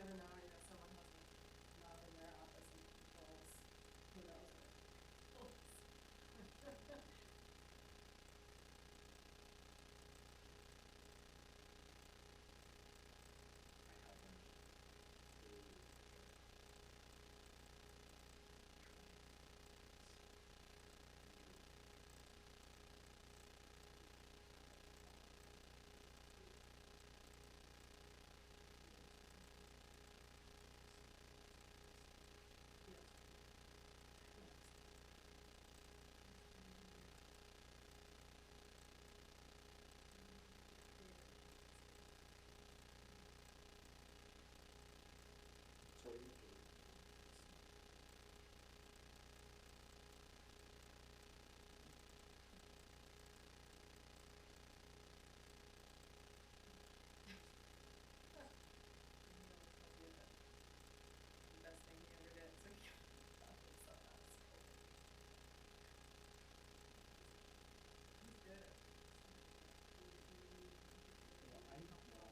never know, you know, someone has a knob in their office and controls, who knows what it controls. Best thing he ever did, so he got himself out of school. He's good at I don't know.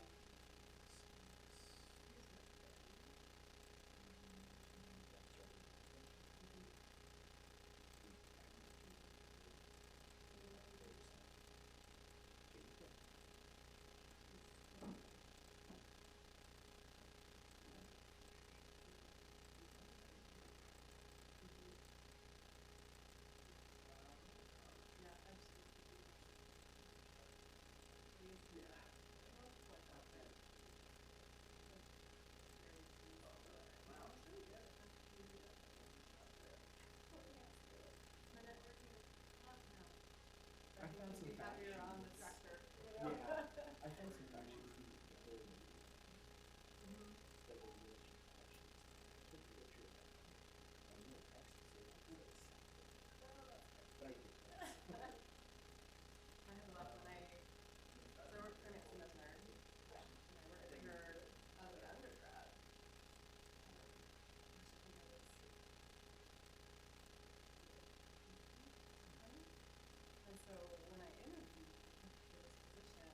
I found some fact happier on the sheets. tractor, you Yeah, know? I found some fact sheets in the building. Mhm. That were wheelchair fact sheets. I took a picture of that. I was gonna text you, say like this. Oh, that's good. But I didn't. I had a lot when so I worked for Nancy Mesner, and I worked with her as an undergrad. And so when I interviewed for this position,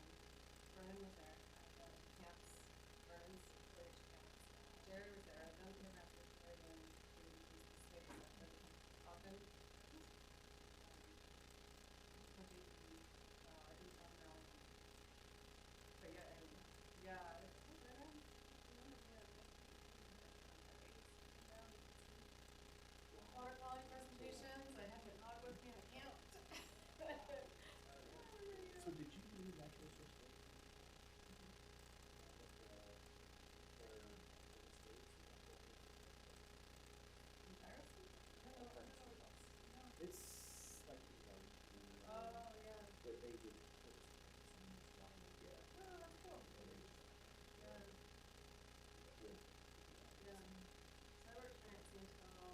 Vernon was there at the camps, Vernon's 4-H camps. Jared was there. I don't think after Jared and he was the state that doesn't come often. I didn't know her own. But yeah, and yeah, water quality presentations. I had my dog with me and I can't. So did you do natural source data? It's like the Oh, yeah. but they did Oh, that's cool. Yeah. Yeah. So I worked for Nancy until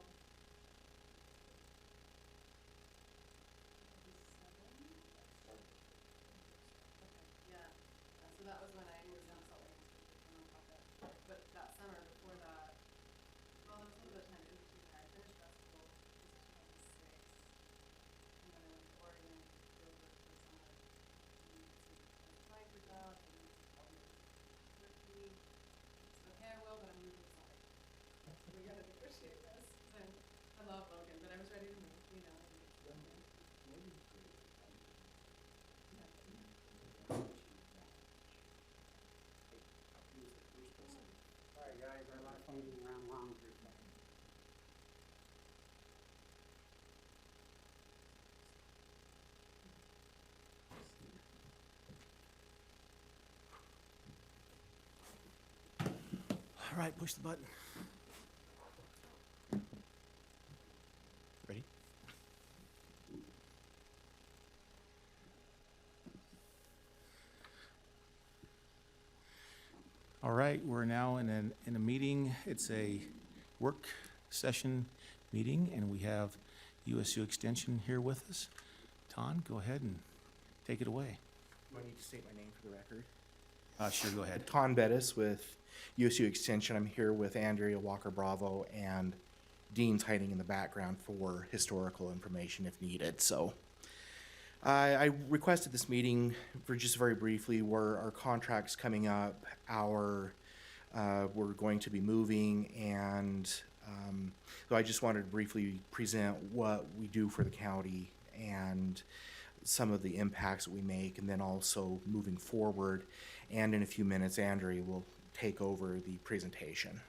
87. Okay, yeah. So that was when I was in Salt Lake District with the nonprofit. But that summer before that, well, that was a little bit of time in between there. I finished grad school, this was 2006. And then I went to Oregon to field work for the summer. And so I was applying for jobs and then called me work for me. I said, okay, I will, but I'm moving to Salt Lake. So we gotta negotiate this. I love Logan, but I was ready to move, you know. Sorry guys, our last phone being around long. All right, push the button. Ready? All right, we're now in a meeting. It's a work session meeting, and we have USU Extension here with us. Ton, go ahead and take it away. Do I need to state my name for the record? Sure, go ahead. Ton Bettis with USU Extension. I'm here with Andrea Walker Bravo, and Dean's hiding in the background for historical information if needed. So I requested this meeting for just very briefly where our contract's coming up. Our We're going to be moving, and so I just wanted to briefly present what we do for the county and some of the impacts that we make, and then also moving forward. And in a few minutes, Andrea will take over the presentation.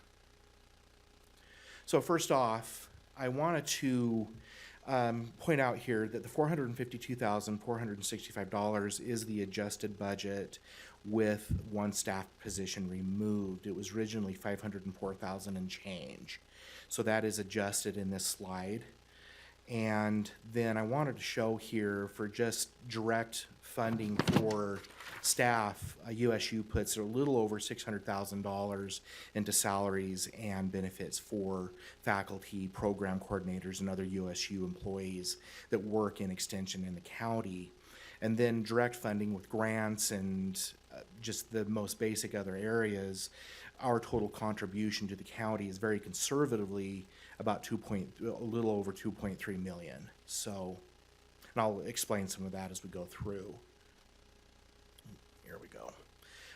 So first off, I wanted to point out here that the $452,465 is the adjusted budget with one staff position removed. It was originally $504,000 and change. So that is adjusted in this slide. And then I wanted to show here for just direct funding for staff, USU puts a little over $600,000 into salaries and benefits for faculty, program coordinators, and other USU employees that work in extension in the county. And then direct funding with grants and just the most basic other areas, our total contribution to the county is very conservatively about a little over 2.3 million. So, and I'll explain some of that as we go through. Here we go.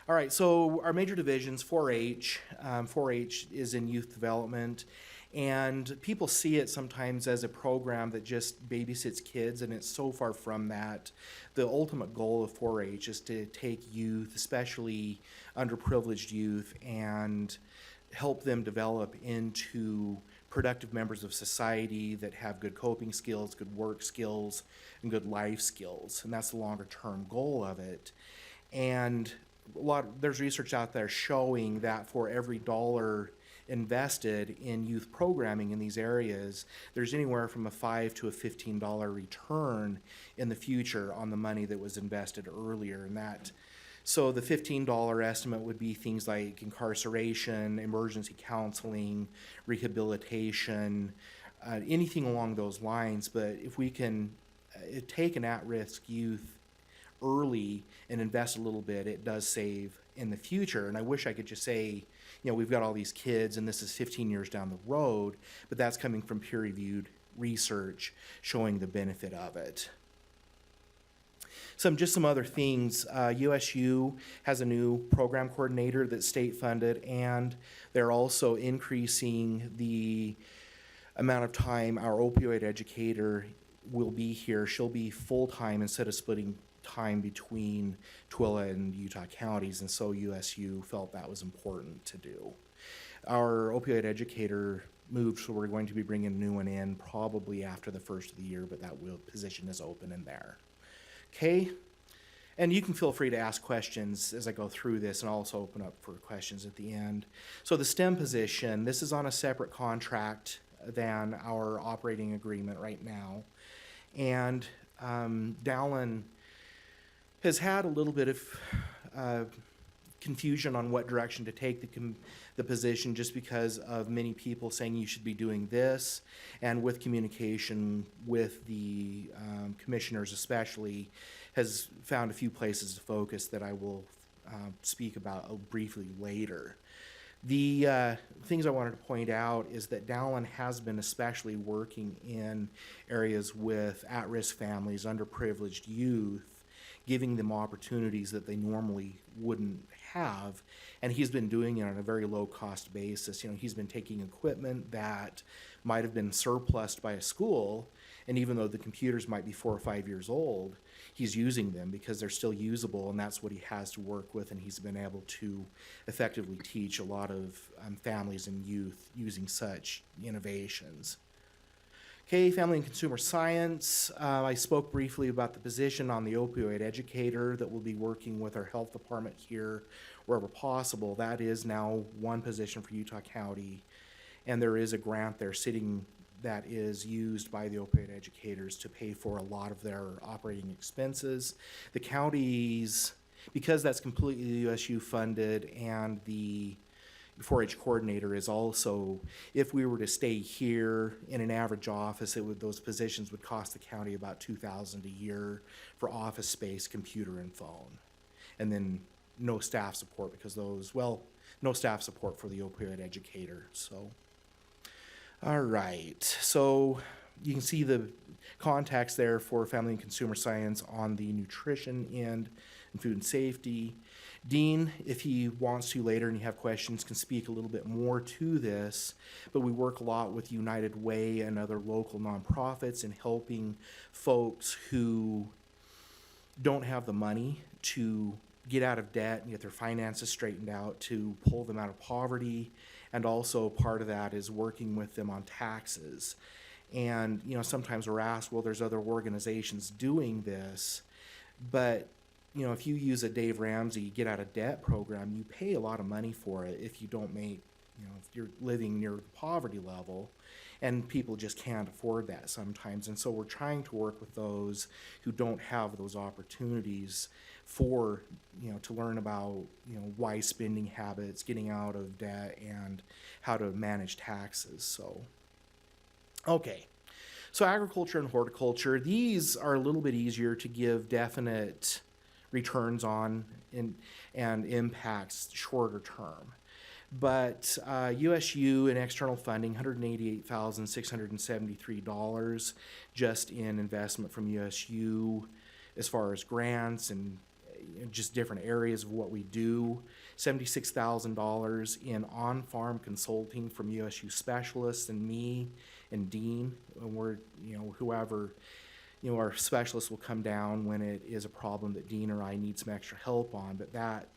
All right, so our major divisions, 4-H. 4-H is in youth development, and people see it sometimes as a program that just babysits kids, and it's so far from that. The ultimate goal of 4-H is to take youth, especially underprivileged youth, and help them develop into productive members of society that have good coping skills, good work skills, and good life skills. And that's the longer term goal of it. And there's research out there showing that for every dollar invested in youth programming in these areas, there's anywhere from a $5 to a $15 return in the future on the money that was invested earlier. And that, so the $15 estimate would be things like incarceration, emergency counseling, rehabilitation, anything along those lines. But if we can take an at-risk youth early and invest a little bit, it does save in the future. And I wish I could just say, you know, we've got all these kids and this is 15 years down the road, but that's coming from peer-reviewed research showing the benefit of it. Just some other things. USU has a new program coordinator that's state funded, and they're also increasing the amount of time our opioid educator will be here. She'll be full-time instead of splitting time between Tooele and Utah counties, and so USU felt that was important to do. Our opioid educator moved, so we're going to be bringing a new one in probably after the first of the year, but that position is open in there. Okay, and you can feel free to ask questions as I go through this, and I'll also open up for questions at the end. So the STEM position, this is on a separate contract than our operating agreement right now, and Dallin has had a little bit of confusion on what direction to take the position, just because of many people saying you should be doing this, and with communication with the commissioners especially, has found a few places to focus that I will speak about briefly later. The things I wanted to point out is that Dallin has been especially working in areas with at-risk families, underprivileged youth, giving them opportunities that they normally wouldn't have, and he's been doing it on a very low-cost basis. You know, he's been taking equipment that might have been surplused by a school, and even though the computers might be 4 or 5 years old, he's using them because they're still usable, and that's what he has to work with, and he's been able to effectively teach a lot of families and youth using such innovations. Okay, family and consumer science. I spoke briefly about the position on the opioid educator that will be working with our health department here wherever possible. That is now one position for Utah County, and there is a grant there sitting that is used by the opioid educators to pay for a lot of their operating expenses. The counties, because that's completely USU funded, and the 4-H coordinator is also, if we were to stay here in an average office, those positions would cost the county about $2,000 a year for office space, computer, and phone. And then no staff support because no staff support for the opioid educator. So, all right. So you can see the contacts there for family and consumer science on the nutrition end and food and safety. Dean, if he wants to later and you have questions, can speak a little bit more to this, but we work a lot with United Way and other local nonprofits in helping folks who don't have the money to get out of debt and get their finances straightened out, to pull them out of poverty. And also part of that is working with them on taxes. And, you know, sometimes we're asked, well, there's other organizations doing this, but you know, if you use a Dave Ramsey get out of debt program, you pay a lot of money for it if you don't make, you know, if you're living near the poverty level, and people just can't afford that sometimes. And so we're trying to work with those who don't have those opportunities for, you know, to learn about, you know, wise spending habits, getting out of debt, and how to manage taxes. So, okay. So agriculture and horticulture, these are a little bit easier to give definite returns on and impacts shorter term. But USU and external funding, $188,673 just in investment from USU as far as grants and just different areas of what we do. $76,000 in on-farm consulting from USU specialists and me and Dean, and we're, you know, whoever, you know, our specialists will come down when it is a problem that Dean or I need some extra help on. But that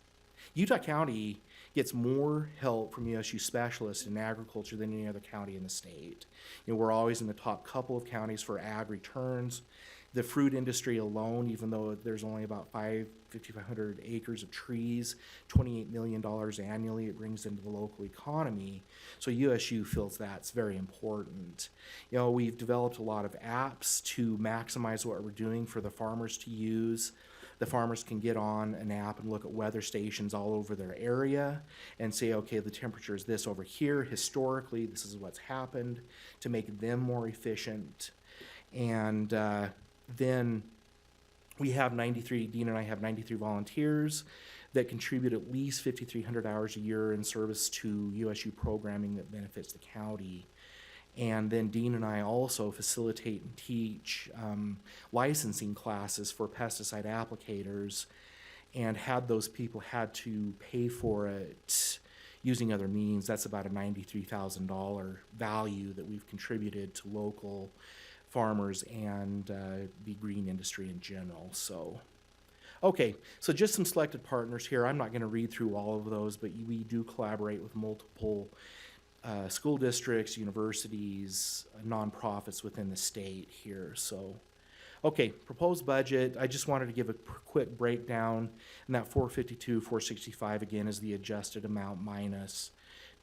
Utah County gets more help from USU specialists in agriculture than any other county in the state. You know, we're always in the top couple of counties for ag returns. The fruit industry alone, even though there's only about 5,500 acres of trees, $28 million annually it brings into the local economy. So USU feels that's very important. You know, we've developed a lot of apps to maximize what we're doing for the farmers to use. The farmers can get on an app and look at weather stations all over their area and say, okay, the temperature is this over here. Historically, this is what's happened, to make them more efficient. And then we have Dean and I have 93 volunteers that contribute at least 5,300 hours a year in service to USU programming that benefits the county. And then Dean and I also facilitate and teach licensing classes for pesticide applicators, and had those people had to pay for it using other means. That's about a $93,000 value that we've contributed to local farmers and the green industry in general. So, okay, so just some selected partners here. I'm not going to read through all of those, but we do collaborate with multiple school districts, universities, nonprofits within the state here. So, okay, proposed budget. I just wanted to give a quick breakdown, and that 452, 465 again is the adjusted amount minus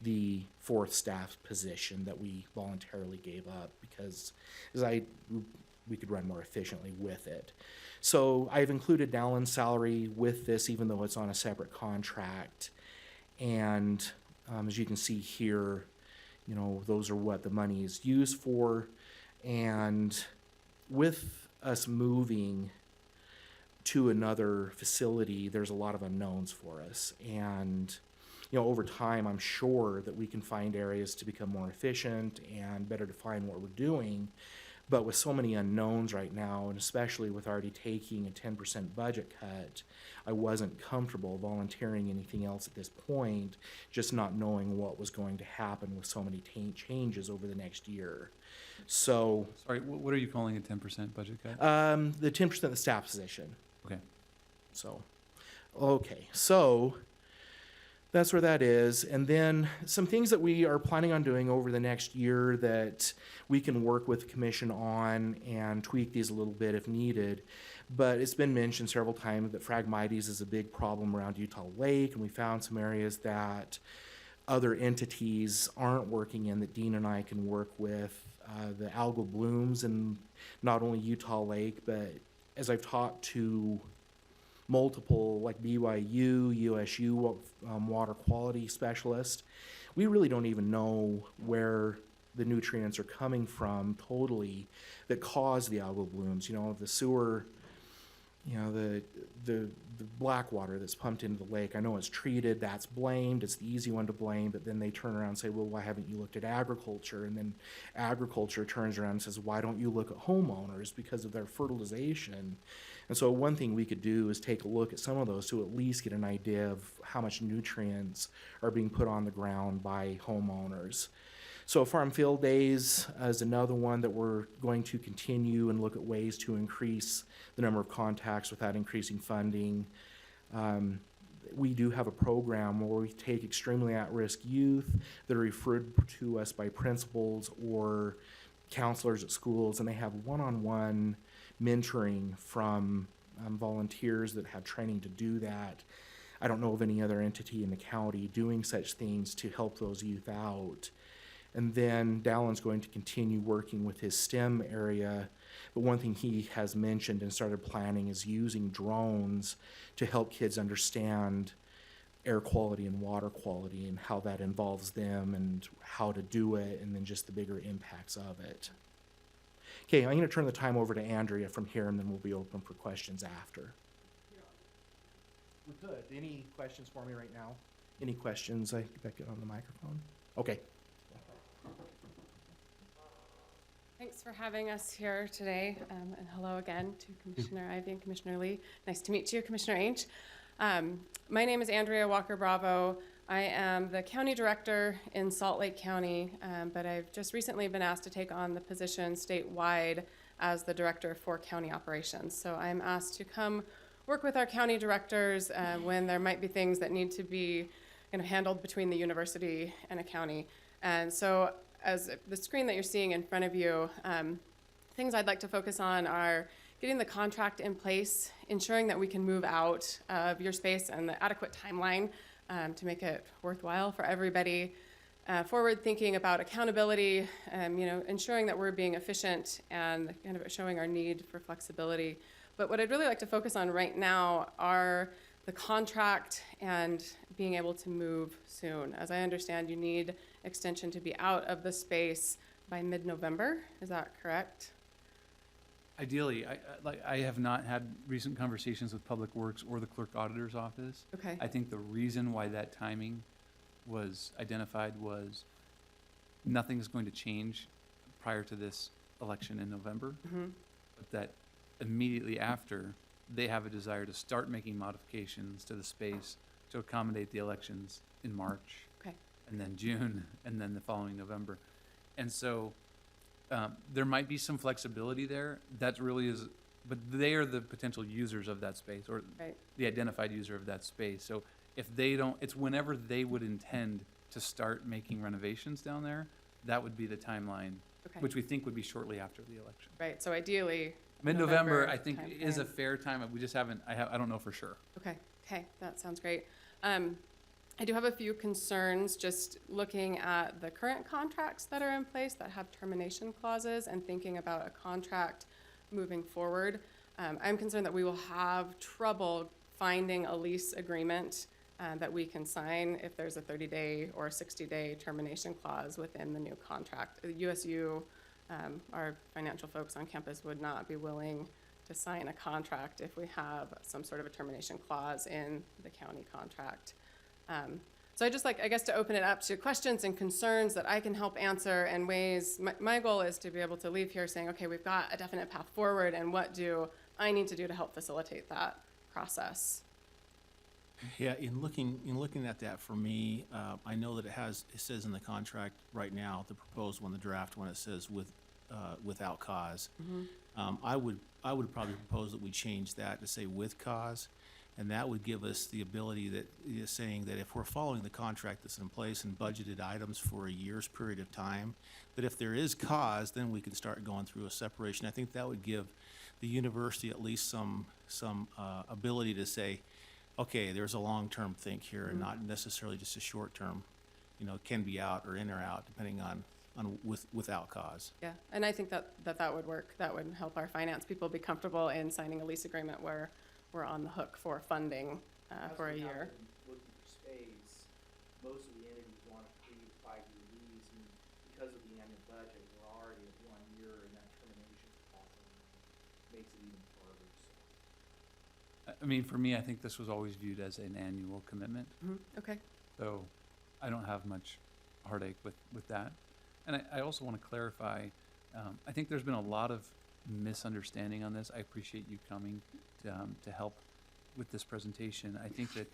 the fourth staff position that we voluntarily gave up because we could run more efficiently with it. So I've included Dallyn's salary with this, even though it's on a separate contract. And as you can see here, you know, those are what the money is used for. And with us moving to another facility, there's a lot of unknowns for us. And you know, over time, I'm sure that we can find areas to become more efficient and better define what we're doing. But with so many unknowns right now, and especially with already taking a 10% budget cut, I wasn't comfortable volunteering anything else at this point, just not knowing what was going to happen with so many changes over the next year. So, Sorry, what are you calling a 10% budget cut? the 10% of the staff position. Okay. So, okay, so that's where that is. And then some things that we are planning on doing over the next year that we can work with the commission on and tweak these a little bit if needed. But it's been mentioned several times that Phragmites is a big problem around Utah Lake, and we found some areas that other entities aren't working in that Dean and I can work with. The algal blooms in not only Utah Lake, but as I've talked to multiple, like BYU, USU water quality specialists, we really don't even know where the nutrients are coming from totally that cause the algal blooms. You know, the sewer you know, the black water that's pumped into the lake, I know it's treated, that's blamed, it's the easy one to blame, but then they turn around and say, well, why haven't you looked at agriculture? And then agriculture turns around and says, why don't you look at homeowners because of their fertilization? And so one thing we could do is take a look at some of those to at least get an idea of how much nutrients are being put on the ground by homeowners. So farm field days is another one that we're going to continue and look at ways to increase the number of contacts without increasing funding. We do have a program where we take extremely at-risk youth that are referred to us by principals or counselors at schools, and they have one-on-one mentoring from volunteers that have training to do that. I don't know of any other entity in the county doing such things to help those youth out. And then Dallon's going to continue working with his STEM area. But one thing he has mentioned and started planning is using drones to help kids understand air quality and water quality and how that involves them and how to do it, and then just the bigger impacts of it. Okay, I'm going to turn the time over to Andrea from here, and then we'll be open for questions after. We're good. Any questions for me right now? Any questions? I get on the microphone. Okay. Thanks for having us here today, and hello again to Commissioner Ivey and Commissioner Lee. Nice to meet you, Commissioner Ainge. My name is Andrea Walker-Bravo. I am the county director in Salt Lake County, but I've just recently been asked to take on the position statewide as the director for county operations. So I'm asked to come work with our county directors when there might be things that need to be handled between the university and a county. And so as the screen that you're seeing in front of you, things I'd like to focus on are getting the contract in place, ensuring that we can move out of your space and the adequate timeline to make it worthwhile for everybody. Forward thinking about accountability, ensuring that we're being efficient and kind of showing our need for flexibility. But what I'd really like to focus on right now are the contract and being able to move soon. As I understand, you need extension to be out of the space by mid-November. Is that correct? Ideally, I have not had recent conversations with Public Works or the Clerk Auditor's Office. Okay. I think the reason why that timing was identified was nothing's going to change prior to this election in November, but that immediately after, they have a desire to start making modifications to the space to accommodate the elections in March. Okay. And then June, and then the following November. And so there might be some flexibility there. That really is, but they are the potential users of that space, or Right. the identified user of that space. So if they don't, it's whenever they would intend to start making renovations down there, that would be the timeline, Okay. which we think would be shortly after the election. Right. So ideally, Mid-November, November I think, is a timeframe. fair time. We just haven't, I don't know for sure. Okay, that sounds great. I do have a few concerns just looking at the current contracts that are in place that have termination clauses and thinking about a contract moving forward. I'm concerned that we will have trouble finding a lease agreement that we can sign if there's a 30-day or 60-day termination clause within the new contract. The USU, our financial folks on campus would not be willing to sign a contract if we have some sort of a termination clause in the county contract. So I just like, I guess, to open it up to questions and concerns that I can help answer and ways. My goal is to be able to leave here saying, okay, we've got a definite path forward, and what do I need to do to help facilitate that process? Yeah, in looking at that, for me, I know that it says in the contract right now, the proposed one, the draft one, it says without cause. I would probably propose that we change that to say with cause, and that would give us the ability that is saying that if we're following the contract that's in place and budgeted items for a year's period of time, that if there is cause, then we can start going through a separation. I think that would give the university at least some ability to say, okay, there's a long-term think here and not necessarily just a short-term, can be out or in or out depending on without cause. Yeah, and I think that would work. That would help our finance people be comfortable in signing a lease agreement where we're on the hook for funding for a year. Looking for space, most of the entities want a 3 to 5 year lease, and because of the annual budget, we're already at 1 year, and that termination clause makes it even harder. So I mean, for me, I think this was always viewed as an annual commitment, Okay. so I don't have much heartache with that. And I also want to clarify, I think there's been a lot of misunderstanding on this. I appreciate you coming to help with this presentation. I think that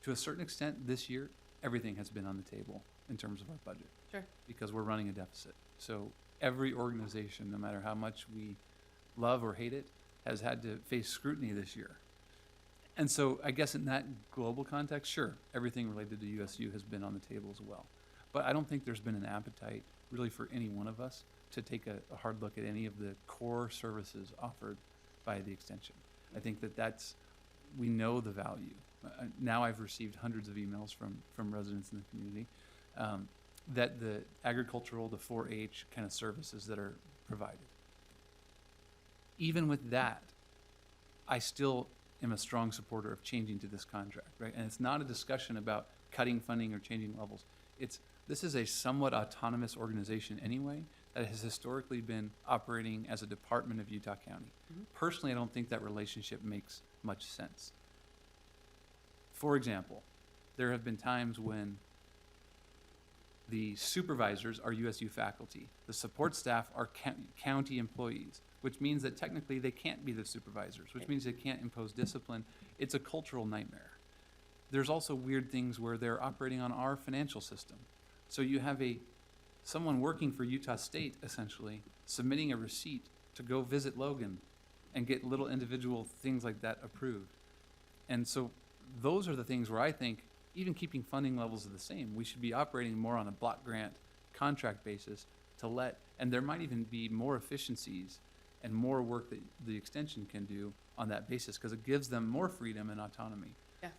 to a certain extent this year, everything has been on the table in terms of our budget. Sure. Because we're running a deficit. So every organization, no matter how much we love or hate it, has had to face scrutiny this year. And so I guess in that global context, sure, everything related to USU has been on the table as well. But I don't think there's been an appetite really for any one of us to take a hard look at any of the core services offered by the extension. I think we know the value. Now I've received hundreds of emails from residents in the community that the agricultural, the 4-H kind of services that are provided. Even with that, I still am a strong supporter of changing to this contract, right? And it's not a discussion about cutting funding or changing levels. This is a somewhat autonomous organization anyway that has historically been operating as a department of Utah County. Personally, I don't think that relationship makes much sense. For example, there have been times when the supervisors are USU faculty, the support staff are county employees, which means that technically they can't be the supervisors, which means they can't impose discipline. It's a cultural nightmare. There's also weird things where they're operating on our financial system. So you have someone working for Utah State, essentially, submitting a receipt to go visit Logan and get little individual things like that approved. And so those are the things where I think even keeping funding levels the same, we should be operating more on a block grant contract basis and there might even be more efficiencies and more work that the extension can do on that basis because it gives them more freedom and autonomy. Yeah.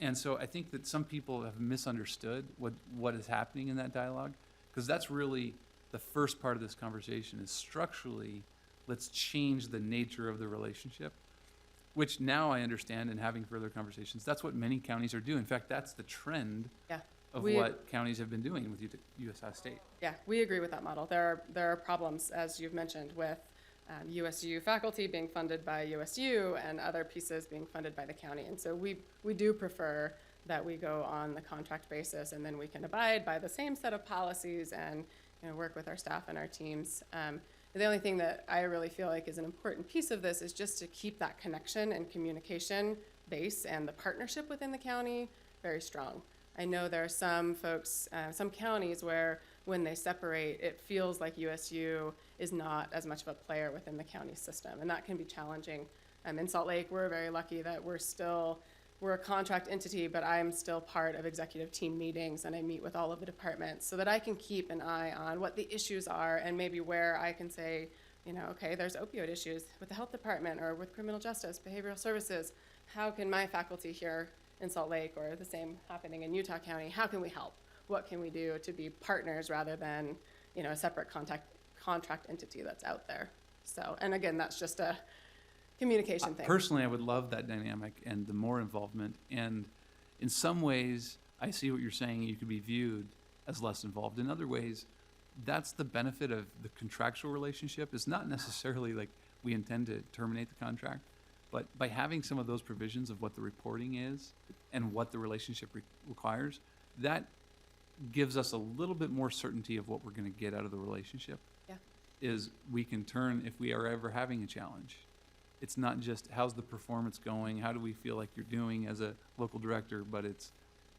And so I think that some people have misunderstood what is happening in that dialogue, because that's really the first part of this conversation is structurally, let's change the nature of the relationship, which now I understand in having further conversations, that's what many counties are doing. In fact, that's the trend of what counties have been doing with USI State. Yeah, we agree with that model. There are problems, as you've mentioned, with USU faculty being funded by USU and other pieces being funded by the county. And so we do prefer that we go on the contract basis and then we can abide by the same set of policies and work with our staff and our teams. The only thing that I really feel like is an important piece of this is just to keep that connection and communication base and the partnership within the county very strong. I know there are some folks, some counties where when they separate, it feels like USU is not as much of a player within the county system, and that can be challenging. In Salt Lake, we're very lucky that we're a contract entity, but I'm still part of executive team meetings, and I meet with all of the departments so that I can keep an eye on what the issues are and maybe where I can say, okay, there's opioid issues with the health department or with criminal justice, behavioral services. How can my faculty here in Salt Lake, or the same happening in Utah County, how can we help? What can we do to be partners rather than, a separate contract entity that's out there? So, and again, that's just a communication thing. Personally, I would love that dynamic and the more involvement. And in some ways, I see what you're saying, you could be viewed as less involved. In other ways, that's the benefit of the contractual relationship. It's not necessarily like we intend to terminate the contract, but by having some of those provisions of what the reporting is and what the relationship requires, that gives us a little bit more certainty of what we're going to get out of the relationship. Yeah. Is we can turn, if we are ever having a challenge, it's not just how's the performance going, how do we feel like you're doing as a local director, but it's,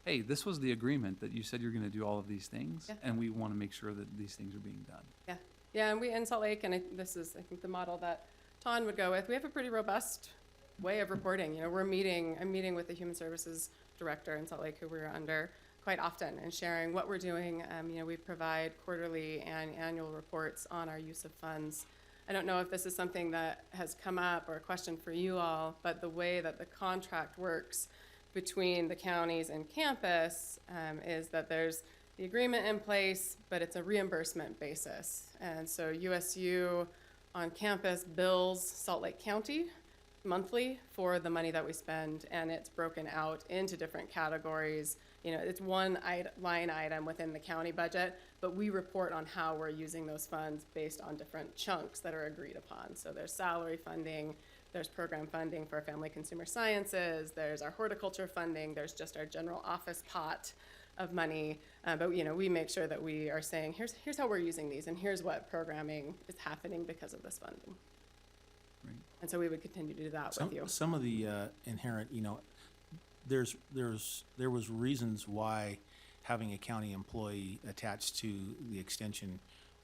hey, this was the agreement that you said you're going to do all of these things, and we want to make sure that these things are being done. Yeah, yeah, and we in Salt Lake, and this is, I think, the model that Ton would go with. We have a pretty robust way of reporting. I'm meeting with the Human Services Director in Salt Lake, who we're under quite often, and sharing what we're doing. We provide quarterly and annual reports on our use of funds. I don't know if this is something that has come up or a question for you all, but the way that the contract works between the counties and campus is that there's the agreement in place, but it's a reimbursement basis. And so USU on campus bills Salt Lake County monthly for the money that we spend, and it's broken out into different categories. It's one line item within the county budget, but we report on how we're using those funds based on different chunks that are agreed upon. So there's salary funding, there's program funding for family consumer sciences, there's our horticulture funding, there's just our general office pot of money. But we make sure that we are saying, here's how we're using these, and here's what programming is happening because of this funding. Right. And so we would continue to do that with you. Some of the inherent, there was reasons why having a county employee attached to the extension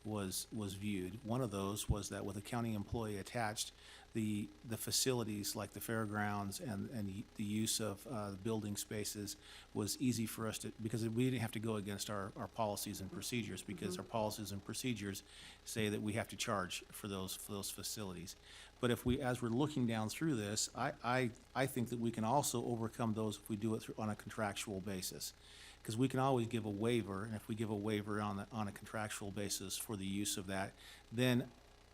was viewed. One of those was that with a county employee attached, the facilities like the fairgrounds and the use of building spaces was easy for us to, because we didn't have to go against our policies and procedures, because our policies and procedures say that we have to charge for those facilities. But as we're looking down through this, I think that we can also overcome those if we do it on a contractual basis. Because we can always give a waiver, and if we give a waiver on a contractual basis for the use of that, then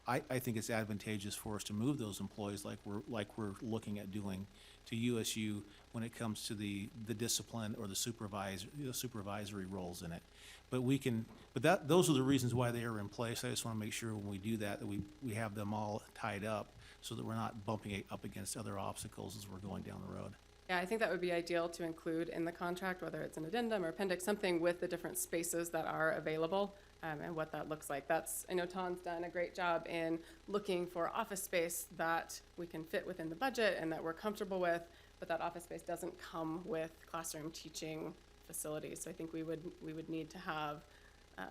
I think it's advantageous for us to move those employees like we're looking at doing to USU when it comes to the discipline or the supervisory roles in it. But those are the reasons why they are in place. I just want to make sure when we do that we have them all tied up so that we're not bumping it up against other obstacles as we're going down the road. Yeah, I think that would be ideal to include in the contract, whether it's an addendum or appendix, something with the different spaces that are available, and what that looks like. I know Ton's done a great job in looking for office space that we can fit within the budget and that we're comfortable with, but that office space doesn't come with classroom teaching facilities. So I think we would need to have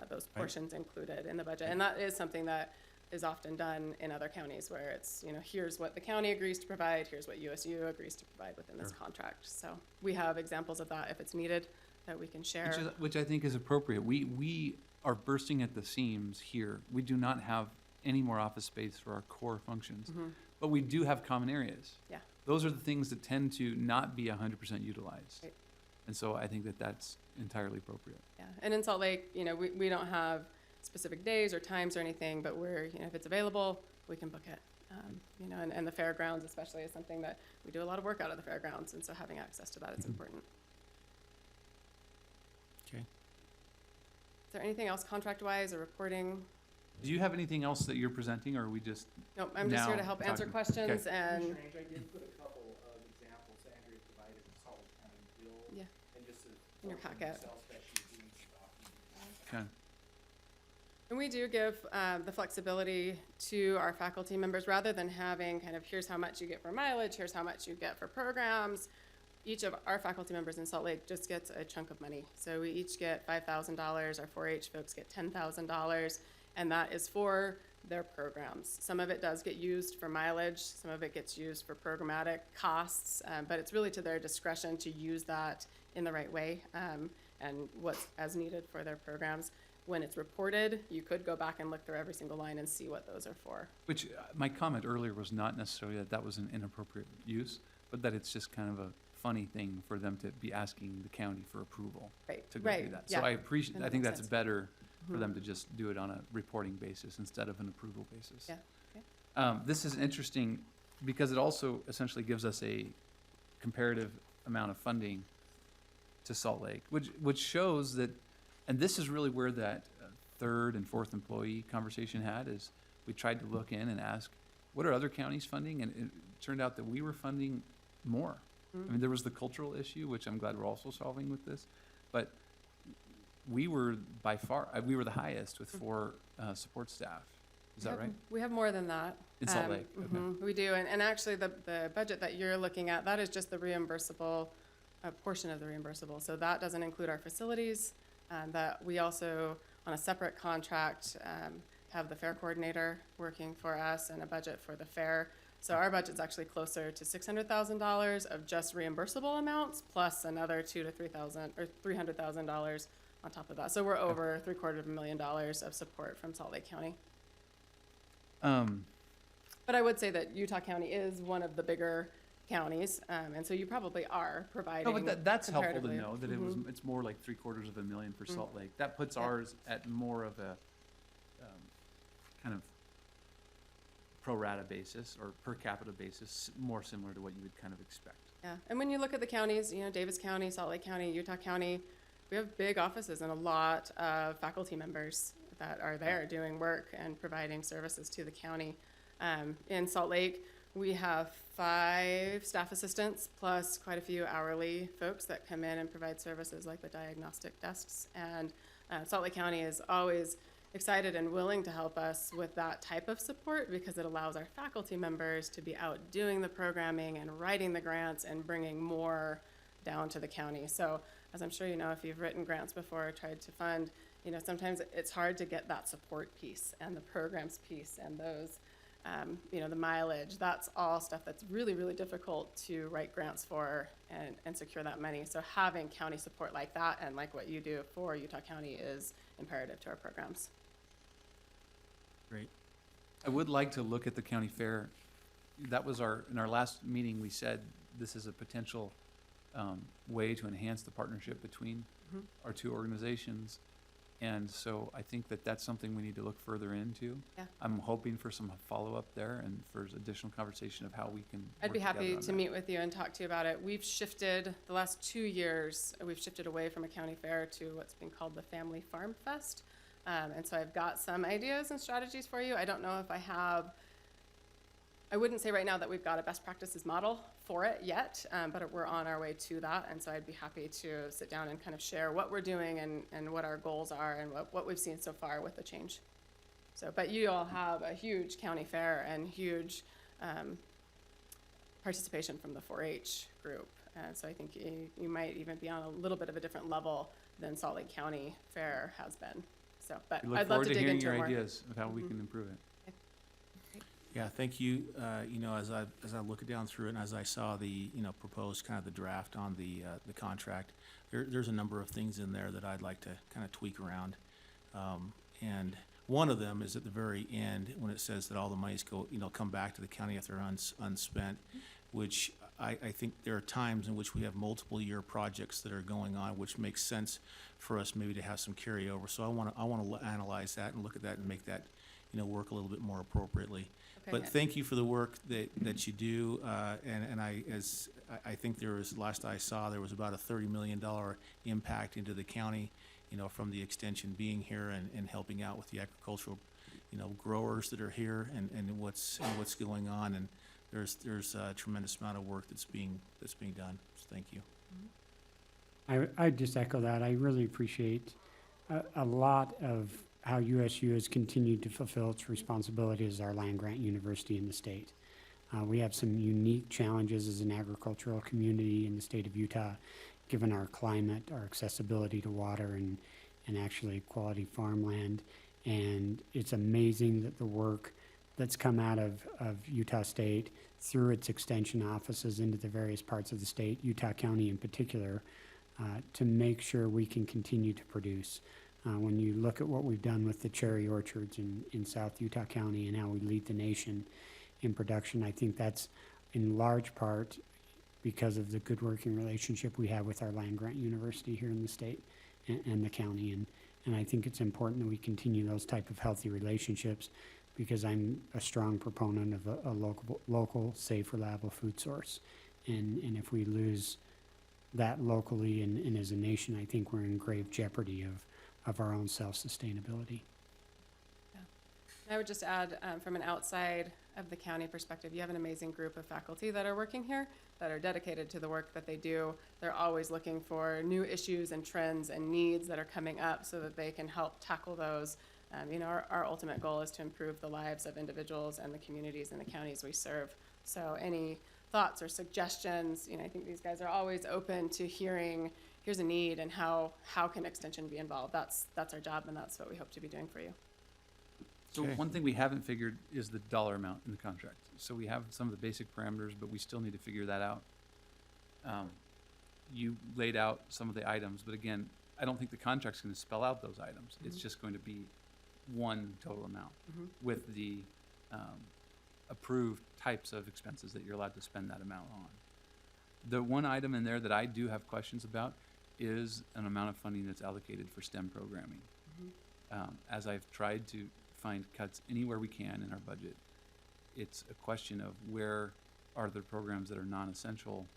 those portions included in the budget. And that is something that is often done in other counties, where it's, here's what the county agrees to provide, here's what USU agrees to provide within this contract. So we have examples of that if it's needed that we can share. Which I think is appropriate. We are bursting at the seams here. We do not have any more office space for our core functions, but we do have common areas. Yeah. Those are the things that tend to not be 100% utilized. Right. And so I think that that's entirely appropriate. Yeah, and in Salt Lake, we don't have specific days or times or anything, but if it's available, we can book it. And the fairgrounds especially is something that we do a lot of work out of the fairgrounds, and so having access to that is important. Okay. Is there anything else contract-wise or reporting? Do you have anything else that you're presenting, or are we just? Nope, I'm just here to now help answer talking? questions Okay. and, I did put a couple of examples that Andrea provided from Salt Lake County Bill. Yeah. And just In your packet. Okay. and we do give the flexibility to our faculty members, rather than having kind of, here's how much you get for mileage, here's how much you get for programs. Each of our faculty members in Salt Lake just gets a chunk of money. So we each get $5,000, our 4-H folks get $10,000, and that is for their programs. Some of it does get used for mileage, some of it gets used for programmatic costs, but it's really to their discretion to use that in the right way, and what's as needed for their programs. When it's reported, you could go back and look through every single line and see what those are for. Which, my comment earlier was not necessarily that was an inappropriate use, but that it's just kind of a funny thing for them to be asking the county for approval Right, to go do right, that. yeah. So I That think makes that's sense. better for Mhm. them to just do it on a reporting basis instead of an approval basis. Yeah, okay. This is interesting because it also essentially gives us a comparative amount of funding to Salt Lake, which shows that, and this is really where that third and fourth employee conversation is we tried to look in and ask, what are other counties funding? And it turned out that we were funding more. I mean, there was the cultural issue, which I'm glad we're also solving with this, but we were by far, we were the highest with 4 support staff. Is that right? We have more than that. In Salt Lake, okay. We do, and actually the budget that you're looking at, that is just the reimbursable, portion of the reimbursable. So that doesn't include our facilities, that we also, on a separate contract, have the fair coordinator working for us and a budget for the fair. So our budget's actually closer to $600,000 of just reimbursable amounts, plus another $300,000 on top of that. So we're over $750,000 of support from Salt Lake County. But I would say that Utah County is one of the bigger counties, and so you probably are providing. No, but that's helpful to comparatively. know that it's more like $750,000 for Salt Lake. That puts Yeah. ours at more of a kind of pro rata basis or per capita basis, more similar to what you would kind of expect. Yeah, and when you look at the counties, Davis County, Salt Lake County, Utah County, we have big offices and a lot of faculty members that are there doing work and providing services to the county. In Salt Lake, we have 5 staff assistants plus quite a few hourly folks that come in and provide services like the diagnostic desks. And Salt Lake County is always excited and willing to help us with that type of support because it allows our faculty members to be out doing the programming and writing the grants and bringing more down to the county. So as I'm sure you know, if you've written grants before or tried to fund, sometimes it's hard to get that support piece and the programs piece and those, the mileage. That's all stuff that's really, really difficult to write grants for and secure that money. So having county support like that and like what you do for Utah County is imperative to our programs. Great. I would like to look at the county fair. That was in our last meeting, we said this is a potential way to enhance the partnership between our two organizations. And so I think that that's something we need to look further into. Yeah. I'm hoping for some follow-up there and for additional conversation of how we can I'd be work together happy on to that. meet with you and talk to you about it. We've shifted, the last 2 years, we've shifted away from a county fair to what's been called the Family Farm Fest. And so I've got some ideas and strategies for you. I don't know if I wouldn't say right now that we've got a best practices model for it yet, but we're on our way to that. And so I'd be happy to sit down and kind of share what we're doing and what our goals are and what we've seen so far with the change. So, but you all have a huge county fair and huge participation from the 4-H group. And so I think you might even be on a little bit of a different level than Salt Lake County Fair has been. So, but We look I'd love forward to to dig hearing into your it more. ideas of how we can improve it. Yeah, thank you. As I look down through it and as I saw the, proposed kind of the draft on the contract, there's a number of things in there that I'd like to kind of tweak around. And one of them is at the very end when it says that all the monies come back to the county if they're unspent, which I think there are times in which we have multiple year projects that are going on, which makes sense for us maybe to have some carryover. So I want to analyze that and look at that and make that, work a little bit more appropriately. Okay. But thank you for the work that you do, and I think last I saw, there was about a $30 million impact into the county, from the extension being here and helping out with the agricultural, growers that are here and what's going on, and there's a tremendous amount of work that's being done, so thank you. I just echo that. I really appreciate a lot of how USU has continued to fulfill its responsibility as our land-grant university in the state. We have some unique challenges as an agricultural community in the state of Utah, given our climate, our accessibility to water, and actually quality farmland. And it's amazing that the work that's come out of Utah State through its extension offices into the various parts of the state, Utah County in particular, to make sure we can continue to produce. When you look at what we've done with the cherry orchards in South Utah County and how we lead the nation in production, I think that's in large part because of the good working relationship we have with our land-grant university here in the state and the county. And I think it's important that we continue those type of healthy relationships because I'm a strong proponent of a local, safe, reliable food source. And if we lose that locally and as a nation, I think we're in grave jeopardy of our own self-sustainability. I would just add, from an outside of the county perspective, you have an amazing group of faculty that are working here that are dedicated to the work that they do. They're always looking for new issues and trends and needs that are coming up so that they can help tackle those. Our ultimate goal is to improve the lives of individuals and the communities and the counties we serve. So any thoughts or suggestions, I think these guys are always open to hearing, here's a need and how can extension be involved. That's our job, and that's what we hope to be doing for you. So Okay. one thing we haven't figured is the dollar amount in the contract. So we have some of the basic parameters, but we still need to figure that out. You laid out some of the items, but again, I don't think the contract's gonna spell out those items. It's just going to be one total amount with the approved types of expenses that you're allowed to spend that amount on. The one item in there that I do have questions about is an amount of funding that's allocated for STEM programming. As I've tried to find cuts anywhere we can in our budget, it's a question of where are the programs that are non-essential.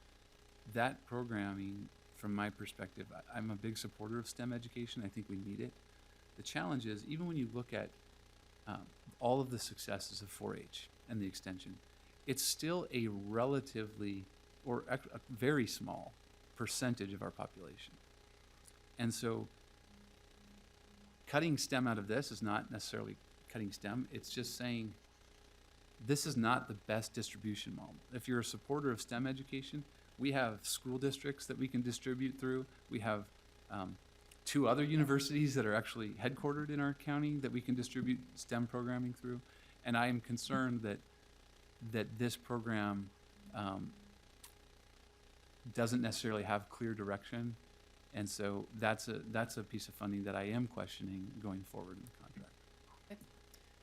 That programming from my perspective, I'm a big supporter of STEM education. I think we need it. The challenge is, even when you look at all of the successes of 4-H and the extension, it's still a relatively, or a very small percentage of our population. And so cutting STEM out of this is not necessarily cutting STEM. It's just saying this is not the best distribution model. If you're a supporter of STEM education, we have school districts that we can distribute through. We have 2 other universities that are actually headquartered in our county that we can distribute STEM programming through. And I am concerned that this program doesn't necessarily have clear direction. And so that's a piece of funding that I am questioning going forward in the contract.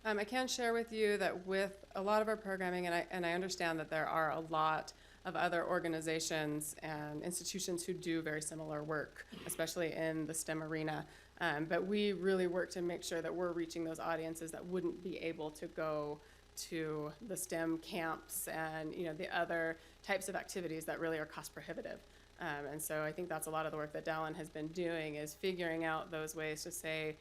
I can share with you that with a lot of our programming, and I understand that there are a lot of other organizations and institutions who do very similar work, especially in the STEM arena. But we really work to make sure that we're reaching those audiences that wouldn't be able to go to the STEM camps and the other types of activities that really are cost prohibitive. And so I think that's a lot of the work that Dallin has been doing, is figuring out those ways to say,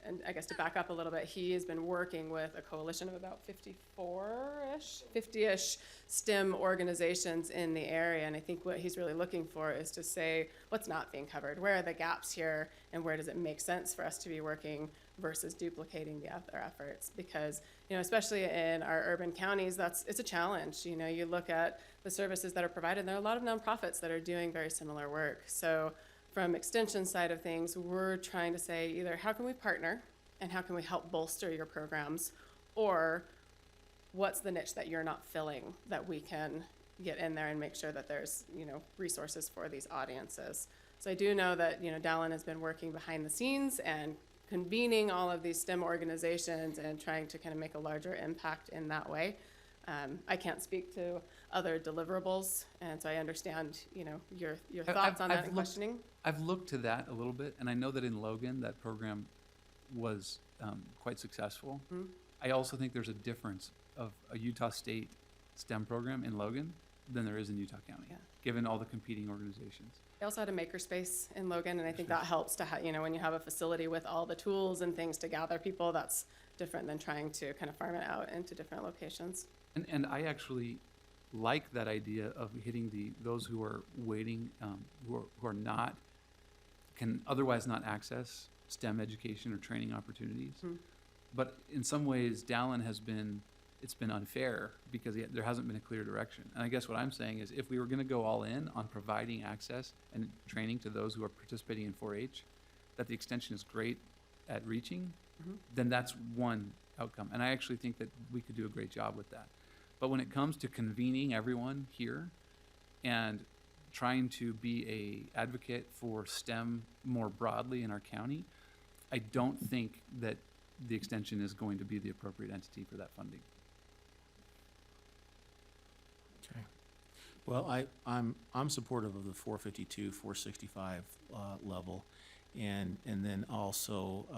and I guess to back up a little bit, he has been working with a coalition of about 50-ish STEM organizations in the area. And I think what he's really looking for is to say, what's not being covered? Where are the gaps here? And where does it make sense for us to be working versus duplicating the other efforts? Because, especially in our urban counties, it's a challenge. You look at the services that are provided, there are a lot of nonprofits that are doing very similar work. So from extension side of things, we're trying to say either how can we partner and how can we help bolster your programs, or what's the niche that you're not filling that we can get in there and make sure that there's resources for these audiences. So I do know that Dallin has been working behind the scenes and convening all of these STEM organizations and trying to kind of make a larger impact in that way. I can't speak to other deliverables, and so I understand, your thoughts on that and questioning. I've looked to that a little bit, and I know that in Logan, that program was quite successful. Mm-hmm. I also think there's a difference of a Utah State STEM program in Logan than there is in Utah County, Yeah. given all the competing organizations. They also had a makerspace in Logan, and I think that helps to when you have a facility with all the tools and things to gather people, that's different than trying to kind of farm it out into different locations. And I actually like that idea of hitting those who are waiting, who can otherwise not access STEM education or training opportunities. Mm-hmm. But in some ways, Dallin it's been unfair because there hasn't been a clear direction. And I guess what I'm saying is, if we were gonna go all in on providing access and training to those who are participating in 4-H, that the extension is great at reaching, Mm-hmm. then that's one outcome. And I actually think that we could do a great job with that. But when it comes to convening everyone here and trying to be a advocate for STEM more broadly in our county, I don't think that the extension is going to be the appropriate entity for that funding. Okay. Well, I'm supportive of the 452, 465 level. And then also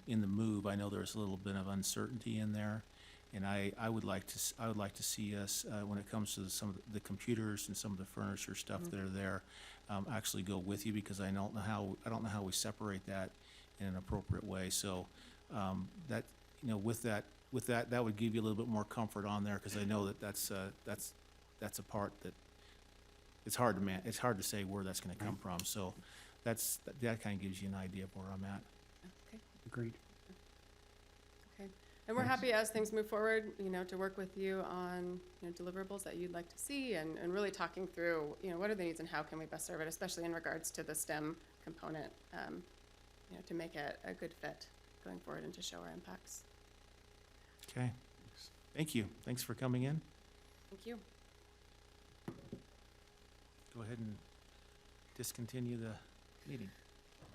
in the move, I know there's a little bit of uncertainty in there. And I would like to see us, when it comes to some of the computers and some of the furniture stuff that are there, actually go with you, because I don't know how we separate that in an appropriate way. So that with that would give you a little bit more comfort on there, because I know that's a part that it's hard to say where that's going to come from. So that kind of gives you an idea of where I'm at. Okay. Agreed. Okay. And we're happy as things move forward, to work with you on, deliverables that you'd like to see, and really talking through, what are the needs and how can we best serve it, especially in regards to the STEM component, to make it a good fit going forward and to show our impacts. Okay. Thank you. Thanks for coming in. Thank you. Go ahead and discontinue the meeting.